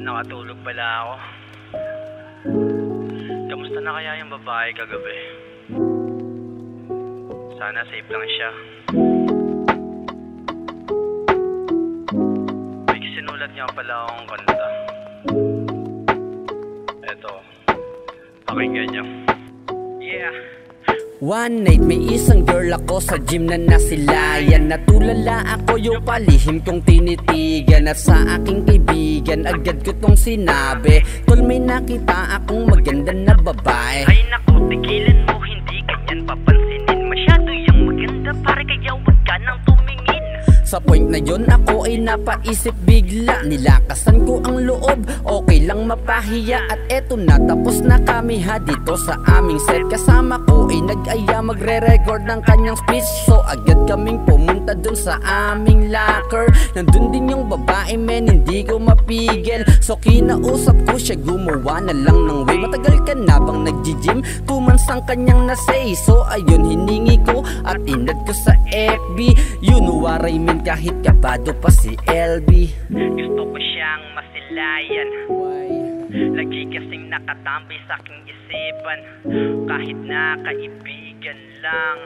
Nakatulog pala ako. Kamusta na kaya yung babae kagabi? Sana safe lang siya. May sinulat niya pala akong kanta. Eto, pakinggan niyo. Yeah. One night may isang girl ako sa gym na nasilayan. Natulala ako yung palihim kong tinitigan. At sa aking kaibigan agad ko tong sinabi, tol, may nakita akong maganda na babae. Ay naku, tigilan mo, hindi ganyan papansinin. Masyado yung maganda, pare, kaya wag ka nang tumingin. Sa point na yon ako ay napaisip bigla. Nilakasan ko ang loob, okay lang mapahiya. At eto na, tapos na kami ha dito sa aming set. Kasama ko ay nag-aya magre-record ng kanyang speech. So agad kaming pumunta dun sa aming locker. Nandun din yung babae, men, hindi ko mapigil. So kinausap ko siya, gumawa na lang ng way. Matagal ka na bang nag-gym? 2 months ang kanyang na-say. So ayun, hiningi ko at inad ko sa FB. You know what I mean, kahit kabado pa si LB. Gusto ko siyang masilayan. Why? Lagi kasing nakatambay sa aking isipan. Kahit na kaibigan lang,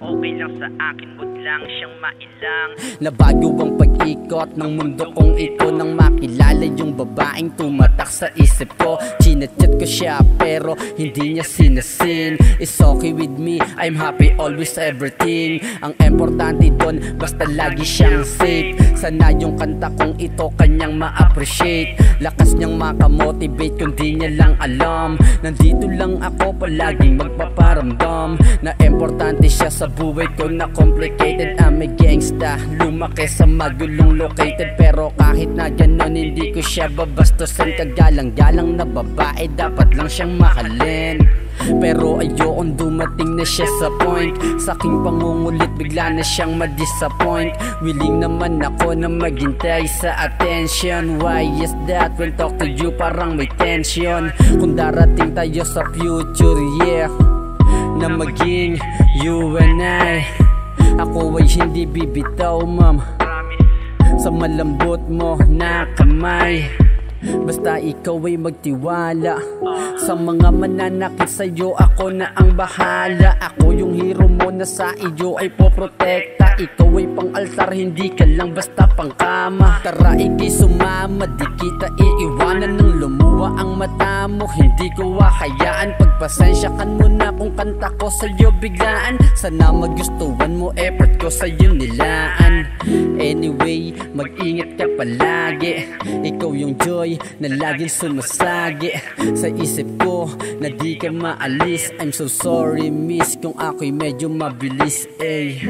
okay lang sa akin, wag lang siyang mailang. Nabago ang pag-ikot ng mundo kong ito nang makilala yung babaeng tumatak sa isip ko. Chinachat ko siya pero hindi niya sinasin. It's okay with me, I'm happy always everything. Ang importante doon, basta lagi siyang safe. Sana yung kanta kong ito kanyang ma-appreciate. Lakas niyang makamotivate kung di niya lang alam. Nandito lang ako palaging magpaparamdam na importante siya sa buhay ko na complicated. I'm a gangsta, lumaki sa magulong located. Pero kahit na ganon, hindi ko siya babastusin. Kagalang-galang na babae, dapat lang siyang mahalin. Pero ayokong dumating na siya sa point. Sa aking pangungulit, bigla na siyang ma-disappoint. Willing naman ako na maghintay sa attention. Why is that? When talk to you parang may tension. Kung darating tayo sa future, yeah, na maging you and I, ako ay hindi bibitaw, ma'am, sa malambot mo na kamay. Basta ikaw ay magtiwala. Sa mga mananakit sa'yo, ako na ang bahala. Ako yung hero mo na sa iyo ay poprotekta. Ikaw ay pang-altar, hindi ka lang basta pang-kama. Tara ikay sumama, di kita iiwanan. Nang lumuwa ang mata mo, hindi ko hahayaan. Pagpasensyakan mo na kung kanta ko sa'yo biglaan. Sana magustuhan mo, effort ko sa'yo nilaan. Anyway, mag-ingat ka palagi. Ikaw yung joy na laging sumasagi sa isip ko na di ka maalis. I'm so sorry miss kung ako'y medyo mabilis, eh.